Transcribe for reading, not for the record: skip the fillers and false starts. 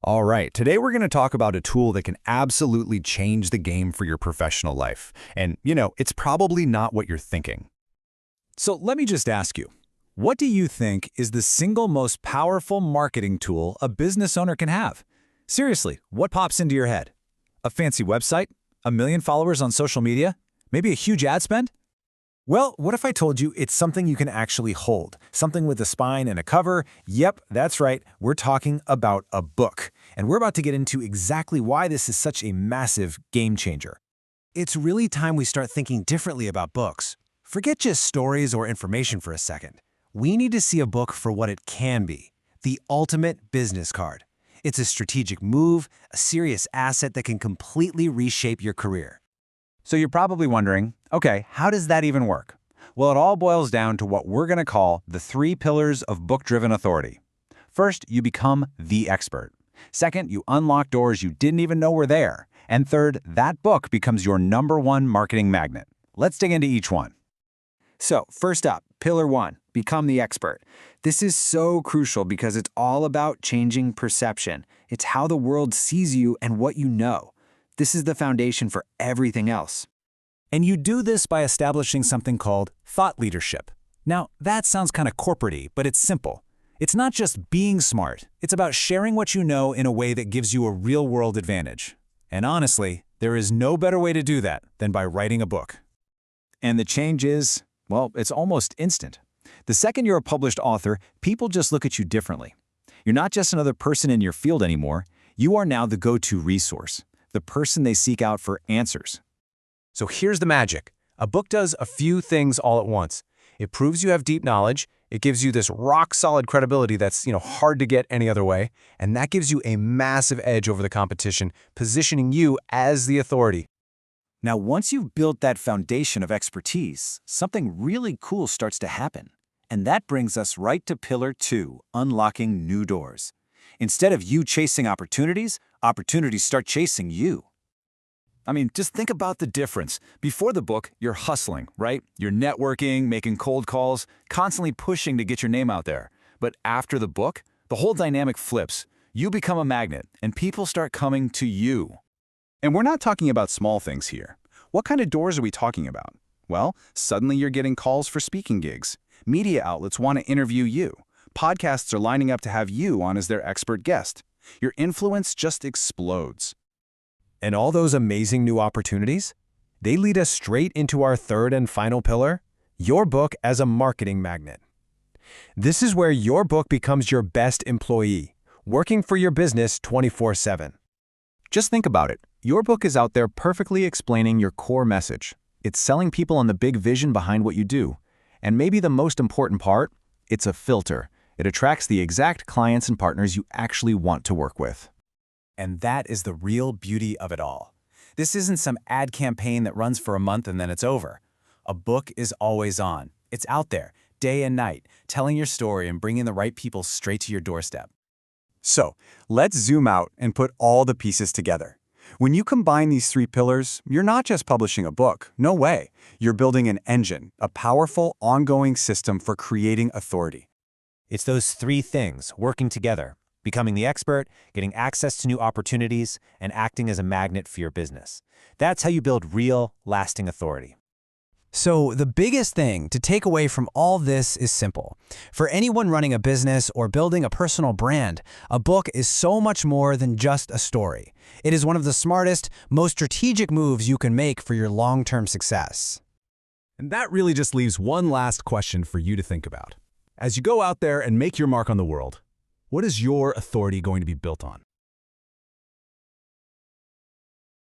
All right, today we're going to talk about a tool that can absolutely change the game for your professional life. And, it's probably not what you're thinking. So let me just ask you, what do you think is the single most powerful marketing tool a business owner can have? Seriously, what pops into your head? A fancy website? A million followers on social media? Maybe a huge ad spend? Well, what if I told you it's something you can actually hold? Something with a spine and a cover? Yep, that's right. We're talking about a book. And we're about to get into exactly why this is such a massive game changer. It's really time we start thinking differently about books. Forget just stories or information for a second. We need to see a book for what it can be, the ultimate business card. It's a strategic move, a serious asset that can completely reshape your career. So you're probably wondering, okay, how does that even work? Well, it all boils down to what we're going to call the 3 pillars of book-driven authority. First, you become the expert. Second, you unlock doors you didn't even know were there. And third, that book becomes your #1 marketing magnet. Let's dig into each one. So, first up, Pillar 1, become the expert. This is so crucial because it's all about changing perception. It's how the world sees you and what you know. This is the foundation for everything else. And you do this by establishing something called thought leadership. Now, that sounds kind of corporate-y, but it's simple. It's not just being smart. It's about sharing what you know in a way that gives you a real-world advantage. And honestly, there is no better way to do that than by writing a book. And the change is, well, it's almost instant. The second you're a published author, people just look at you differently. You're not just another person in your field anymore. You are now the go-to resource, the person they seek out for answers. So here's the magic. A book does a few things all at once. It proves you have deep knowledge. It gives you this rock-solid credibility that's, hard to get any other way. And that gives you a massive edge over the competition, positioning you as the authority. Now, once you've built that foundation of expertise, something really cool starts to happen. And that brings us right to Pillar 2, unlocking new doors. Instead of you chasing opportunities, opportunities start chasing you. I mean, just think about the difference. Before the book, you're hustling, right? You're networking, making cold calls, constantly pushing to get your name out there. But after the book, the whole dynamic flips. You become a magnet, and people start coming to you. And we're not talking about small things here. What kind of doors are we talking about? Well, suddenly you're getting calls for speaking gigs. Media outlets want to interview you. Podcasts are lining up to have you on as their expert guest. Your influence just explodes. And all those amazing new opportunities, they lead us straight into our third and final pillar, your book as a marketing magnet. This is where your book becomes your best employee, working for your business 24/7. Just think about it. Your book is out there perfectly explaining your core message. It's selling people on the big vision behind what you do. And maybe the most important part, it's a filter. It attracts the exact clients and partners you actually want to work with. And that is the real beauty of it all. This isn't some ad campaign that runs for a month and then it's over. A book is always on. It's out there, day and night, telling your story and bringing the right people straight to your doorstep. So, let's zoom out and put all the pieces together. When you combine these 3 pillars, you're not just publishing a book. No way. You're building an engine, a powerful, ongoing system for creating authority. It's those 3 things working together: becoming the expert, getting access to new opportunities, and acting as a magnet for your business. That's how you build real, lasting authority. So the biggest thing to take away from all this is simple. For anyone running a business or building a personal brand, a book is so much more than just a story. It is one of the smartest, most strategic moves you can make for your long-term success. And that really just leaves one last question for you to think about. As you go out there and make your mark on the world, what is your authority going to be built on?